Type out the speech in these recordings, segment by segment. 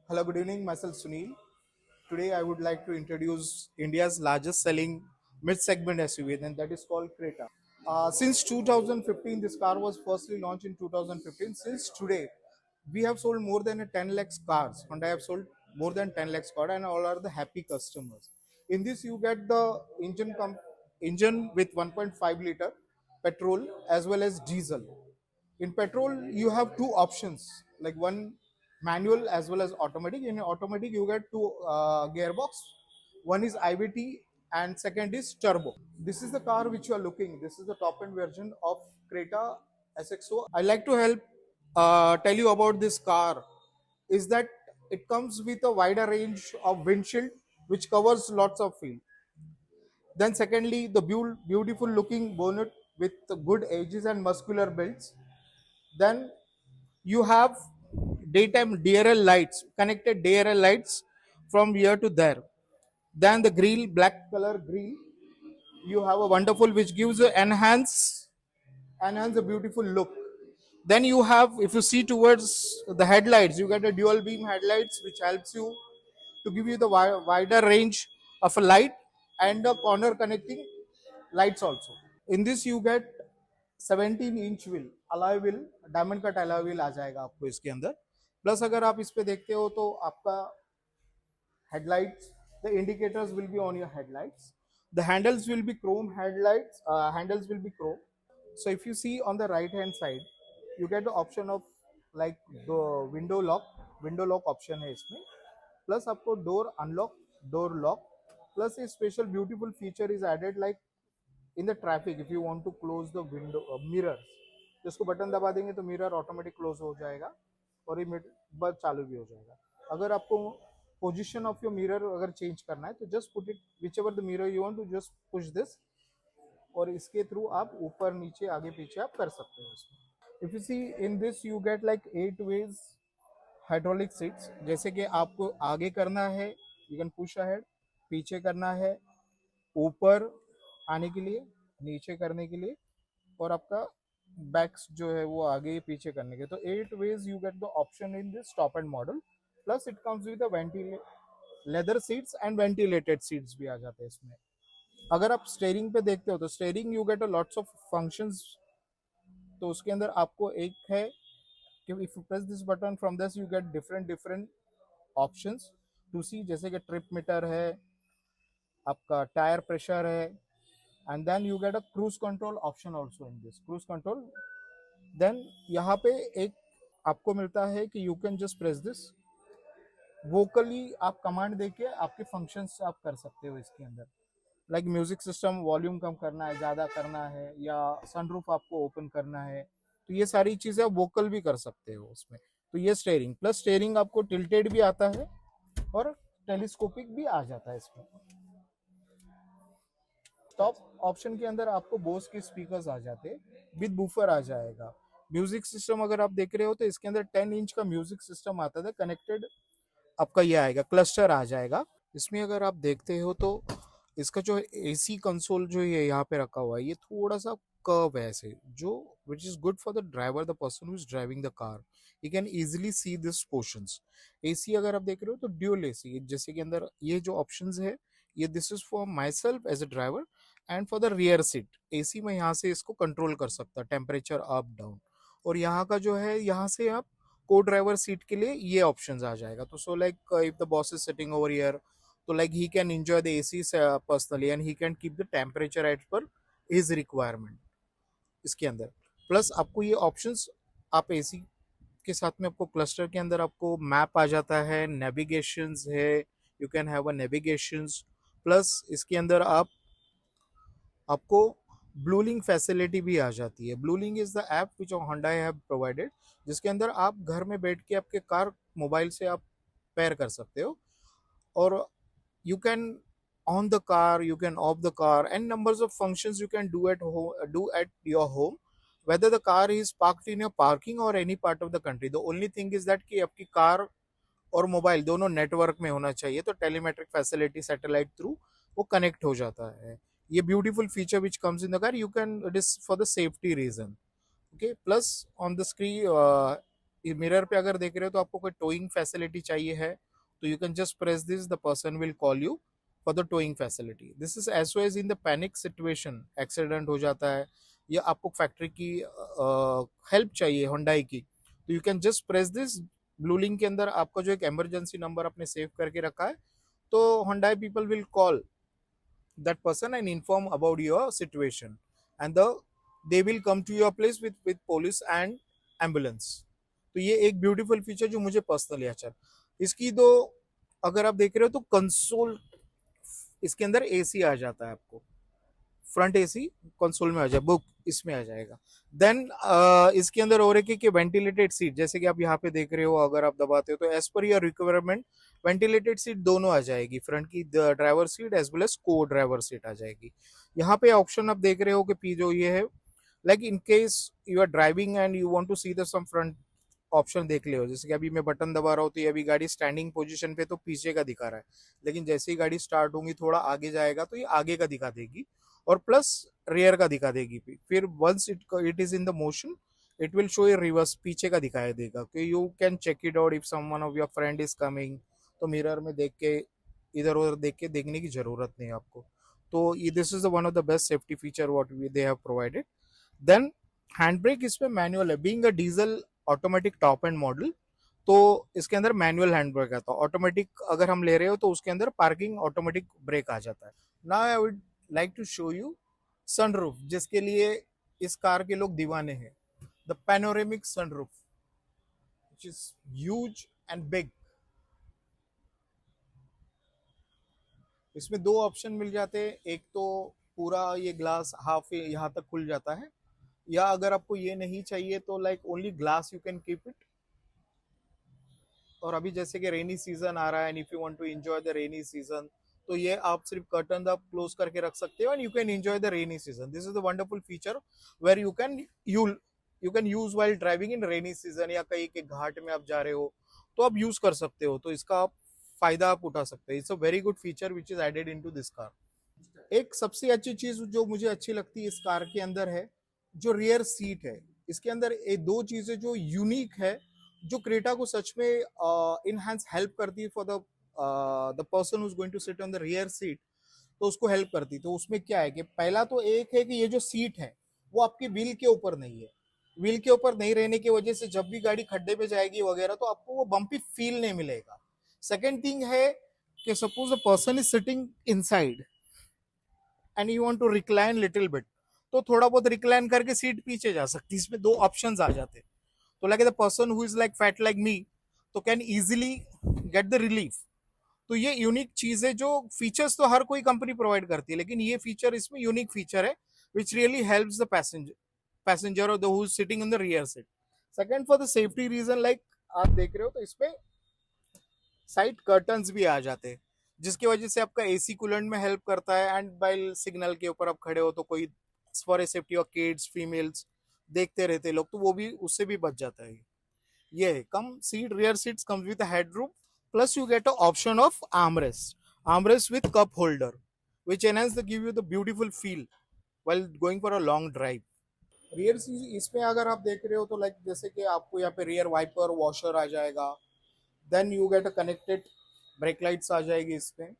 Hello, good evening. Myself Sunil. Today, I would like to introduce India's largest selling mid-segment SUV, and that is called Creta. Since 2015, this car was firstly launched in 2015. Since today, we have sold more than a 10 lakhs cars. Honda have sold more than 10 lakhs cars, and all are the happy customers. In this, you get the engine with 1.5 liter petrol as well as diesel. In petrol, you have two options, like one manual as well as automatic. In automatic, you get two gearbox. One is IVT and second is turbo. This is the car which you are looking. This is the top end version of Creta SXO. I like to help tell you about this car. Is that it comes with a wider range of windshield which covers lots of field. Then secondly, the beautiful looking bonnet with the good edges and muscular belts. Then you have daytime DRL lights, connected DRL lights from here to there. Then the grill, black color grill, you have a wonderful which gives a enhance a beautiful look. Then you have, if you see towards the headlights, you get a dual beam headlights which helps you to give you the wider range of a light and a corner connecting lights also. In this you get 17 inch wheel alloy wheel diamond cut alloy wheel आ जाएगा आपको इसके अंदर. Plus अगर आप इस पे देखते हो तो आपका headlights, the indicators will be on your headlights. The handles will be chrome headlights, handles will be chrome. So if you see on the right hand side, you get the option of like the window lock option है इसमें. Plus आपको door unlock, door lock. Plus a special beautiful feature is added like in the traffic if you want to close the window mirrors. जिसको button दबा देंगे तो mirror automatic close हो जाएगा और ये बस चालू भी हो जाएगा. अगर आपको पोजीशन ऑफ योर मिरर अगर चेंज करना है तो just put it whichever the mirror you want to just push this और इसके थ्रू आप ऊपर नीचे आगे पीछे आप कर सकते हो इसमें. If you see in this you get like 8 ways hydraulic seats. जैसे कि आपको आगे करना है यू कैन पुश अहेड, पीछे करना है ऊपर आने के लिए, नीचे करने के लिए और आपका बैक्स जो है वो आगे पीछे करने के. तो 8 ways you get the option in this top end model. Plus it comes with leather seats and ventilated seats भी आ जाते हैं इसमें. अगर आप स्टेयरिंग पे देखते हो तो steering you get a lots of functions. तो उसके अंदर आपको एक है कि if you press this button from this you get different different options to see. जैसे कि ट्रिप मीटर है, आपका टायर प्रेशर है, and then you get a cruise control option also in this cruise control. Then यहाँ पे एक आपको मिलता है कि you can just press this vocally आप कमांड देके आपके फंक्शंस आप कर सकते हो इसके अंदर. लाइक म्यूजिक सिस्टम वॉल्यूम कम करना है, ज़्यादा करना है, या सनरूफ आपको ओपन करना है, तो ये सारी चीज़ें आप वोकल भी कर सकते हो उसमें. तो ये स्टेयरिंग प्लस स्टेयरिंग आपको टिल्टेड भी आता है और टेलीस्कोपिक भी आ जाता है इसमें. टॉप ऑप्शन के अंदर आपको बोस के स्पीकर्स आ जाते हैं विद बूफर आ जाएगा. म्यूजिक सिस्टम अगर आप देख रहे हो तो इसके अंदर 10 इंच का म्यूजिक सिस्टम आता था कनेक्टेड. आपका ये आएगा क्लस्टर आ जाएगा इसमें. अगर आप देखते हो तो इसका जो एसी कंसोल जो ये यहाँ पे रखा हुआ है ये थोड़ा सा कर्व है ऐसे, जो which is good for the driver, the person who is driving the car. You can easily see this portions. AC अगर आप देख रहे हो तो ड्यूल एसी जैसे कि अंदर ये जो ऑप्शंस है ये this is for myself as a driver and for the rear seat. AC में यहाँ से इसको कंट्रोल कर सकता है टेम्परेचर अप डाउन. और यहाँ का जो है यहाँ से आप को ड्राइवर सीट के लिए ये ऑप्शंस आ जाएगा. तो so like if the boss is sitting over here तो like he can enjoy the AC personally and he can keep the temperature at per his requirement इसके अंदर. प्लस आपको ये ऑप्शंस आप एसी के साथ में आपको क्लस्टर के अंदर आपको मैप आ जाता है, नेविगेशंस है, you can have a navigations. Plus इसके अंदर आपको ब्लू लिंक फैसिलिटी भी आ जाती है. Blue link is the app which Honda have provided, जिसके अंदर आप घर में बैठ के आपके कार मोबाइल से आप पेयर कर सकते हो और you can on the car, you can off the car, and numbers of functions you can do at home, do at your home, whether the car is parked in your parking or any part of the country. The only thing is that कि आपकी car और mobile दोनों network में होना चाहिए. तो telematic facility satellite through वो connect हो जाता है. ये beautiful feature which comes in the car. You can, it is for the safety reason. Okay, plus on the screen mirror पे अगर देख रहे हो तो आपको कोई टोइंग फैसिलिटी चाहिए है तो you can just press this, the person will call you for the towing facility. This is as ways in the panic situation, accident हो जाता है या आपको फैक्ट्री की हेल्प चाहिए होंडाई की, तो you can just press this. Blue link के अंदर आपका जो एक इमरजेंसी नंबर आपने सेव करके रखा है, तो Hyundai people will call that person and inform about your situation, and they will come to your place with police and ambulance। तो ये एक ब्यूटीफुल फीचर जो मुझे पर्सनली अच्छा। इसकी तो अगर आप देख रहे हो तो कंसोल, इसके अंदर एसी आ जाता है आपको, फ्रंट एसी कंसोल में आ जाए, बुक इसमें आ जाएगा। देन इसके अंदर और एक कि वेंटिलेटेड सीट, जैसे कि आप यहाँ पे देख रहे हो, अगर आप दबाते हो तो as per your requirement ventilated seat दोनों आ जाएगी, फ्रंट की driver seat as well as को ड्राइवर सीट आ जाएगी। यहाँ पे ऑप्शन आप देख रहे हो कि पी जो ये है, like in case you are driving and you want to see the some front option देख ले हो, जैसे कि अभी मैं बटन दबा रहा हूँ तो ये अभी गाड़ी स्टैंडिंग पोजीशन पे तो पीछे का दिखा रहा है, लेकिन जैसे ही गाड़ी स्टार्ट होगी थोड़ा आगे जाएगा तो ये आगे का दिखा देगी, और प्लस रियर का दिखा देगी। फिर once it is in the motion it will show a reverse, पीछे का दिखाई देगा कि you can check it out if someone of your friend is coming, तो मिरर में देख के इधर उधर देख के देखने की जरूरत नहीं है आपको। तो this is one of the best safety feature what they have provided. Then hand brake इसमें मैनुअल है, being a diesel automatic top end model, तो इसके अंदर मैनुअल हैंड ब्रेक आता है। ऑटोमेटिक अगर हम ले रहे हो तो उसके अंदर पार्किंग ऑटोमेटिक ब्रेक आ जाता है। Now I would like to show you sunroof, जिसके लिए इस कार के लोग दीवाने हैं, the panoramic sunroof which is huge and big. इसमें दो ऑप्शन मिल जाते हैं, एक तो पूरा ये ग्लास हाफ यहाँ तक खुल जाता है, या अगर आपको ये नहीं चाहिए तो like only glass you can keep it. और अभी जैसे कि रेनी सीजन आ रहा है and if you want to enjoy the rainy season, तो ये आप सिर्फ कर्टन आप क्लोज करके रख सकते हो and you can enjoy the rainy season. This is the wonderful feature where you can use while driving in rainy season, या कहीं के घाट में आप जा रहे हो तो आप यूज कर सकते हो, तो इसका आप फायदा आप उठा सकते हैं। It's a very good feature which is added into this car. एक सबसे अच्छी चीज जो मुझे अच्छी लगती है इस कार के अंदर है जो रियर सीट है। इसके अंदर ये दो चीजें जो यूनिक है, जो क्रेटा को सच में इनहांस हेल्प करती है for the person who is going to sit on the rear seat, तो उसको हेल्प करती। तो उसमें क्या है कि पहला तो एक है कि ये जो सीट है वो आपके व्हील के ऊपर नहीं है, व्हील के ऊपर नहीं रहने की वजह से जब भी गाड़ी खड्डे पे जाएगी वगैरह तो आपको वो बम्पी फील नहीं मिलेगा। सेकेंड थिंग है कि suppose the person is sitting inside and you want to recline little bit, तो थोड़ा बहुत रिक्लाइन करके सीट पीछे जा सकती है। इसमें दो ऑप्शंस आ जाते हैं, तो like the person who is like fat like me तो can easily get the relief. तो ये यूनिक चीज है, जो फीचर्स तो हर कोई कंपनी प्रोवाइड करती है, लेकिन ये फीचर इसमें यूनिक फीचर है which really helps the passenger और the who is sitting in the rear seat. Second for the safety reason, like आप देख रहे हो तो इसमें साइड कर्टन्स भी आ जाते हैं, जिसकी वजह से आपका एसी कूलेंट में हेल्प करता है, एंड बाइल सिग्नल के ऊपर आप खड़े हो तो कोई for a safety of kids females देखते रहते लोग, तो वो भी उससे भी बच जाता है। ये है कम seat, rear seats comes with headroom, plus you get a option of armrest with cup holder which enhance the give you the beautiful feel while going for a long drive। Rear seat इसमें अगर आप देख रहे हो तो like जैसे कि आपको यहाँ पे रियर वाइपर वॉशर आ जाएगा, then you get a connected brake lights आ जाएगी इसमें।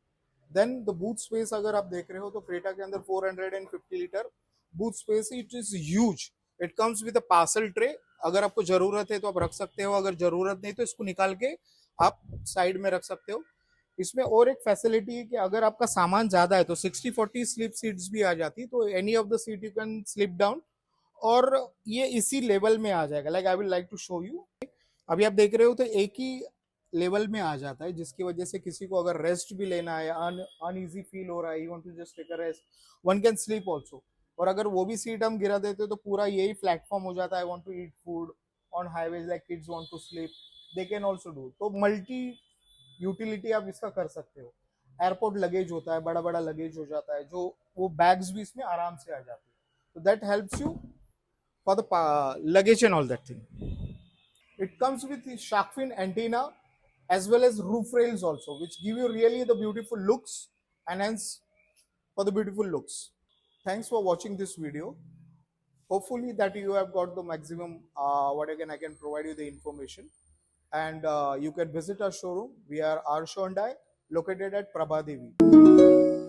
देन द बूट स्पेस अगर आप देख रहे हो तो क्रेटा के अंदर 450 litre boot space, it is huge. It comes with a parcel tray, अगर आपको जरूरत है तो आप रख सकते हो, अगर जरूरत नहीं तो इसको निकाल के आप साइड में रख सकते हो। इसमें और एक फैसिलिटी है कि अगर आपका सामान ज्यादा है तो 60-40 स्लिप सीट्स भी आ जाती, तो any of the seat you can slip down, और ये इसी लेवल में आ जाएगा। Like I will like to show you, अभी आप देख रहे हो तो एक ही लेवल में आ जाता है, जिसकी वजह से किसी को अगर रेस्ट भी लेना है, अनईजी फील हो रहा है, you want to just take a rest, one can sleep also. और अगर वो भी सीट हम गिरा देते तो पूरा यही प्लेटफॉर्म हो जाता है, I want to eat food on highways, like kids want to sleep, they can also do. तो मल्टी यूटिलिटी आप इसका कर सकते हो। एयरपोर्ट लगेज होता है, बड़ा बड़ा लगेज हो जाता है, जो वो बैग्स भी इसमें आराम से आ जाते हैं, तो that helps you for the luggage and all that thing. It comes with the shark fin antenna as well as roof rails also, which give you really the beautiful looks and hence for the beautiful looks. Thanks for watching this video. Hopefully that you have got the maximum what again I can provide you the information, and you can visit our showroom. We are Arsho and I, located at Prabhadevi.